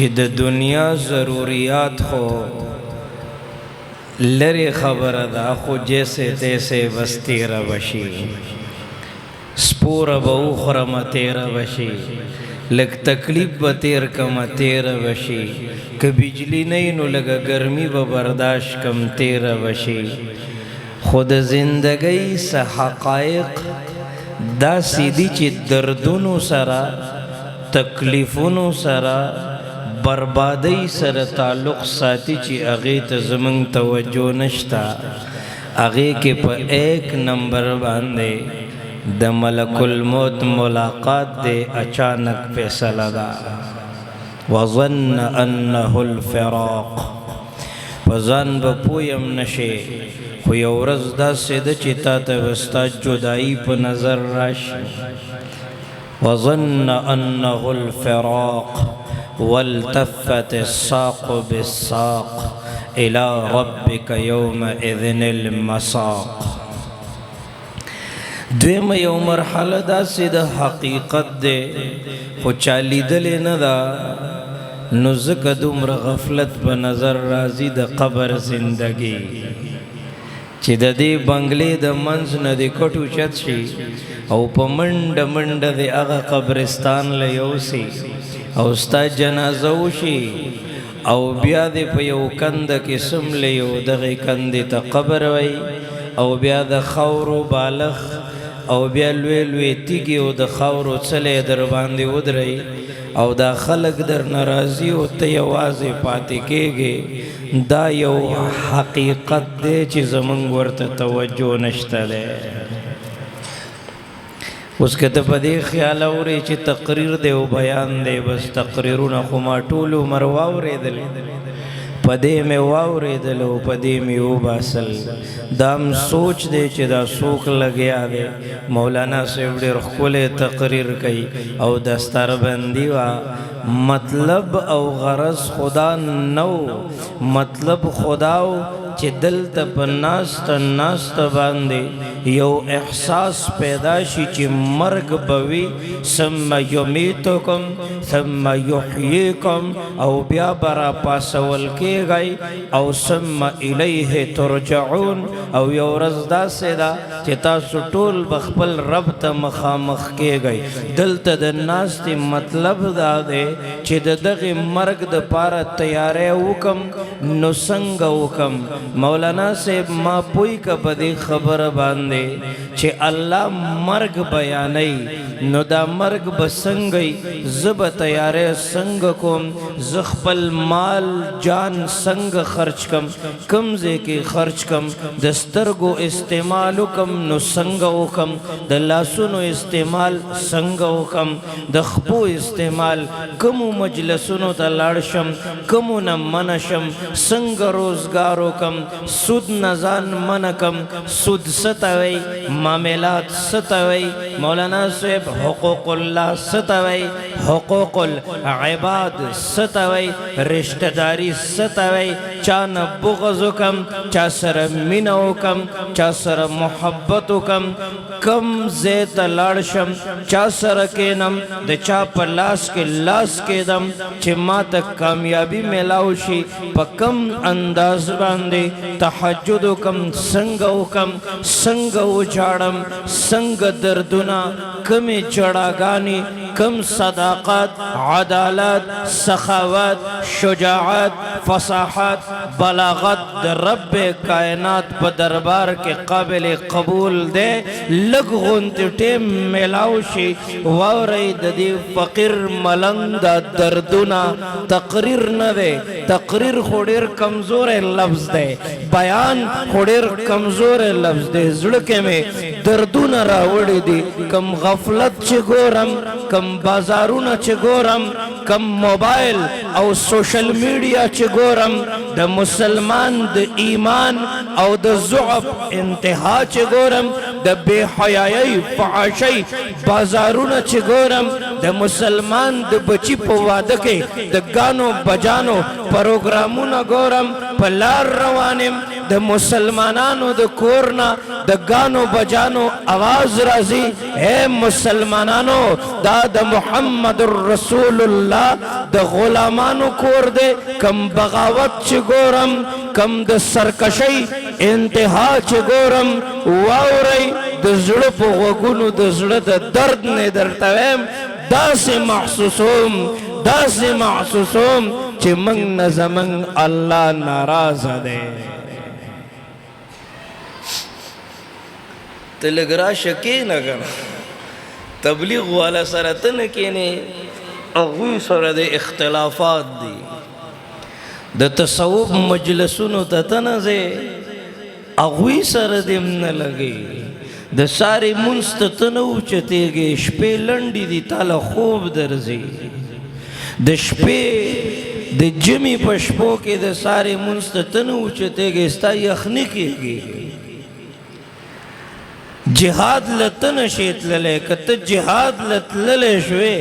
چې د دنیا ضروریات خو لری خبره ده، خو جیسے تیسے بس تیرا بشی، سپورا با اخرم تیرا بشی، لگ تکلیف با تیر کم تیرا بشی، که بجلی نینو لگا گرمی با برداشت کم تیرا بشی. خود زندگی سا حقائق دا سیدی چی دردونو سرا تکلیفونو سرا بربادی سر تعلق ساتی چی اغی تا زمن توجہ نشتا، اغی کے پا ایک نمبر باندے دا ملک الموت ملاقات دے اچانک فیصلہ دا. وظن انه الفراق، وظن بپویم نشے خو یو ورځ داسې ده چې تا ته به ستا جدایي په نظر راشي. وظن انه الفراق والتفت الساق بالساق الى ربك يومئذ المساق. دویم یو مرحله داسې د حقیقت ده خو چا لیدلې نه ده، نو ځکه دومره غفلت په نظر راځي د قبر زندگی چې د دې بنگلې د منځ نه د کټو چت شي او په منډه منډه د هغه قبرستان له یوسي او ستا جنازه وشي او بیا د په یو کنده کې څملې یو دغې کندې ته قبر وی او بیا د خاورو بالغ او بیا لوی لوی تیږې او د خاورو څلی در باندې ودرئ او دا خلق در ناراضي او ته یوازې پاتې کېږې. دا یو حقیقت دی چې زمونږ ورته توجه نشته دی. اوس که ته په دې خیال اورې چې تقریر دی او بیان دی، بس تقریرونه خو ما ټول عمر واورېدلې، په دې مې واورېدل او په دې مې وباسل. دا هم سوچ دی چې دا څوک لګیا دی. مولانا صاحب ډېر ښکلی تقریر کوي او دستربندي وه، مطلب او غرض خدا نو، مطلب خداو چې دلته په ناسته ناسته باندې یو احساس پیدا شي چې مرګ به وي، ثم یمیتکم ثم یحییکم، او بیا به راپاسول کېږئ او ثم الیه ترجعون. او یو ورځ داسې ده چې تاسو ټول به خپل رب ته مخامخ کېږئ. دلته د ناستې مطلب دا دی چې د دغې مرګ دپاره تیاری وکم، نو څنګه وکم؟ مولانا صاحب ما پوی که په دې خبره باندې چې الله مرګ بیانوي، نو دا مرګ به څنګه زه به تیاری څنګه کوم؟ زه خپل مال جان څنګه خرچ کم؟ کوم ځای کې خرچ کم؟ د سترګو استعمال وکم نو څنګه وکم؟ د لاسونو استعمال څنګه وکم؟ د خپو استعمال کومو مجلسونو ته لاړ شم، کومو نه منع شم؟ څنګه روزګار وکم؟ سود نه ځان منع کم. سود څه ته وایي؟ معاملات څه ته وایي؟ مولانا صاحب حقوق الله څه ته وایي؟ حقوق العباد څه ته وایي؟ رشته داري څه ته وایي؟ چا نه بغض وکم، چا سره مینه وکم، چا سره محبت وکم، کم ځای ته لاړ شم، چا سره کینم، د چا په لاس کې لاس کېدم چې ما ته کامیابي میلاو شي، په کم انداز باندې تهجد وکم، څنګه وکم، څنګه وجاړم، څنګه دردونه، کمې جړاګانې، کم صداقت، عدالت، سخاوت، شجاعت، فصاحت، بلاغت د رب کائنات په دربار کې قابل قبول دی. لږ غونډې ټیم میلاو شي، واورئ د دې فقیر ملنګ دا دردونه. تقریر نه دی، تقریر خو ډېر کمزوری لفظ دی، بیان خو ډېر کمزوری لفظ دی. زړه کې مې دردونه راوړي دي، کم غفلت چې ګورم، کم بازارونه چې ګورم، کم موبایل او سوشل میډیا چې ګورم، د مسلمان د ایمان او د ضعف انتها چې ګورم، د بے حیايي فحاشۍ بازارونه چې ګورم د مسلمان د بچی په واده کې د ګانو بجانو پروګرامونه ګورم په لار روانم د مسلمانانو د کورنا د ګانو بجانو आवाज راځي اے مسلمانانو دا د محمد رسول الله د غلامانو کور دی کم بغاوت چې ګورم کم د سرکشي انتها چې ګورم واوري د زړه په غوږونو د زړه د درد نه درته وایم داسې محسوسوم چې موږ نه زموږ الله ناراضه دی ته لږ راشه کښېنه که تبلیغ والا سره ته نه کښېنې هغوی سره د اختلافات دي د تصوف مجلسونو ته ته نه ځې هغوی سره دې نه لګي د سارې مونځ ته ته نه اوچتېږې شپې لنډې دي تاله خوب درځي د شپې د جمعې په شپو کې د سارې مونځ ته ته نه اوچتېږې ستا یخني کېږي جهاد لته نشي تللی که ته جهاد لتللی شوې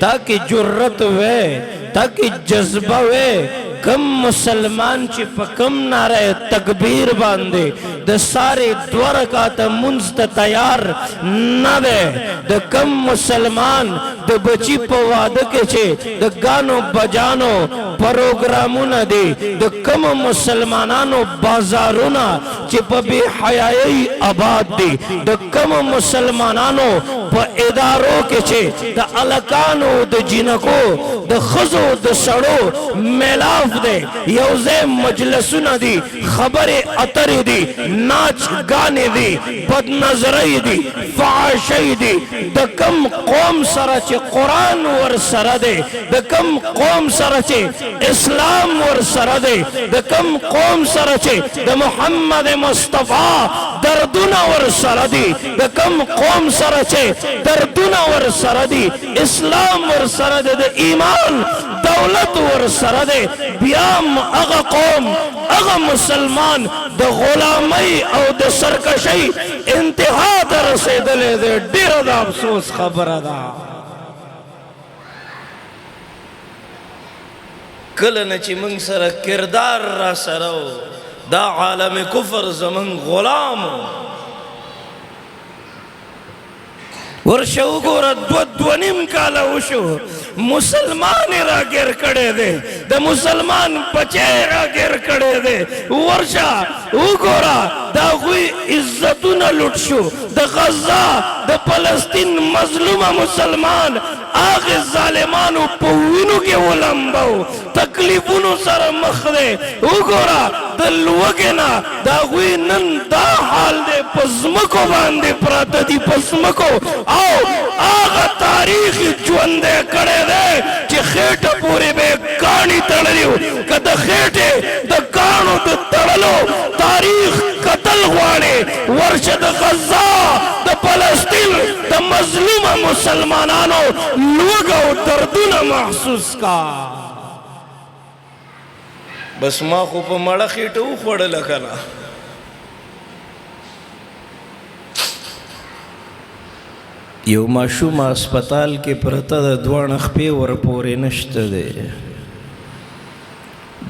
تاکې جرت وی تاکې جذبه وی کم مسلمان چې په کم ناره تکبیر باندې د سارې 2 رکعته مونځ ته تیار نه دی د کم مسلمان د بچی په واده کې چې د ګانو بجانو پروګرامونه دي د کم مسلمانانو بازارونه چې په بے حیايي آباد دي د کم مسلمانانو په ادارو کې چې د الکانو د جنکو د خزو د سړو میلاف دی یو ځای مجلسونه دي خبرې اترې دي ناچ ګانې دي بدنظرۍ دي فحاشۍ دي د کم قوم سره چې قرآن ور سره دی د کم قوم سره چې اسلام ور سره دی د کم قوم سره چې د محمد مصطفی دردونه ور سره دي د کم قوم سره چې دردونه ور سره دي اسلام ور سره دی د ایمان دولت ور سره دی بیا هغه قوم هغه مسلمان د غلامۍ او د سرکشۍ انتها ته رسېدلی دی ډېره د افسوس خبره ده کله نه چې موږ سره کردار را سره و دا عالم کفر زموږ غلام ورشه وګوره 2.5 کاله وشو مسلمان را ګیر کړی دی د مسلمان بچی را ګیر کړی دی ورشه وګوره د هغوی عزتونه لوټ شو د غزه د فلسطین مظلومه مسلمان هغې ظالمانو په وینو کې ولمبو تکلیفونو سره مخ دی وګوره د لوږې نه د هغوی نن دا حال دی په ځمکو باندې پراته دي په ځمکو او هغه تاریخ ژوندی کړی دی چې خېټه پورې به یې کاڼي تړلي وو که د خېټې د کاڼو د تړلو تاریخ کتل غواړې ورشه د غزه د فلسطین د مظلومه مسلمانانو لوږه او دردونه محسوس کا بس ما خو په مړه خېټه وخوړله که نه یو ماشوم هسپتال کې پرته د 2 خپې ورپورې نشته دی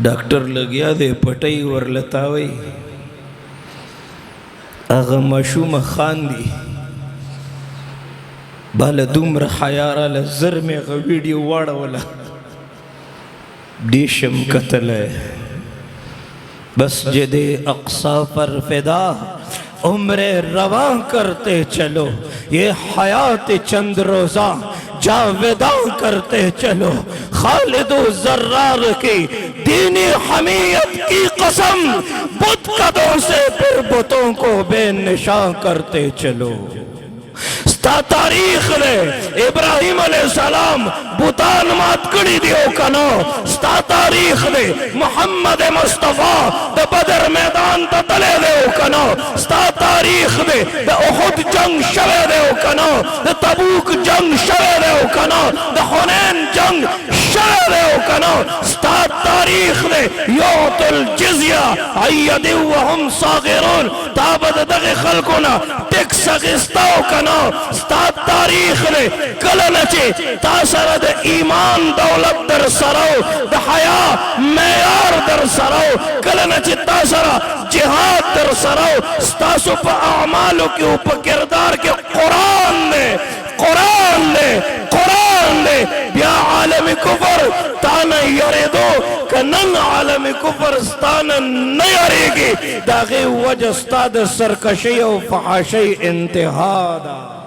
ډاکټر لګیا دی پټۍ ورلتاوی هغه ماشومه خاندي باله دومره حیا راله زر مې هغه ویډیو واړوله ډیشم کتلی مسجد اقصی پر فدا عمر رواں کرتے چلو یہ حیات چند روزہ جاوداں کرتے چلو خالد و زرار کی دینی حمیت کی قسم بت قدوں سے پھر بتوں کو بے نشان کرتے چلو ستا تاریخ لے ابراہیم علیہ السلام بوتان مات کڑی دیو کنو ستا تاریخ لے محمد مصطفیٰ دا بدر میدان تا تلے دیو کنو ستا تاریخ لے دا احد جنگ شوے دیو کنو دا تبوک جنگ شوے دیو کنو دا حنین جنگ شوے دیو کنو ستا तारीख ने योतुल जिज़्या अय्यदि वहुम सागिरून ताबद दगे खल्कुना टेक्स अगिस्ताओ कनो स्ता तारीख ने कलनचे तासरद ईमान दौलत दर सराओ द हया मेयार दर सराओ कलनचे तासरा जिहाद दर सराओ स्तासु प अमालों के ऊपर किरदार के कुरान ने या आलम कुफर ताना यरे दो कनन आलम कुफर ताना न यरेगी दागे वजह स्ताद सरकशी और फहाशी इंतहा दा।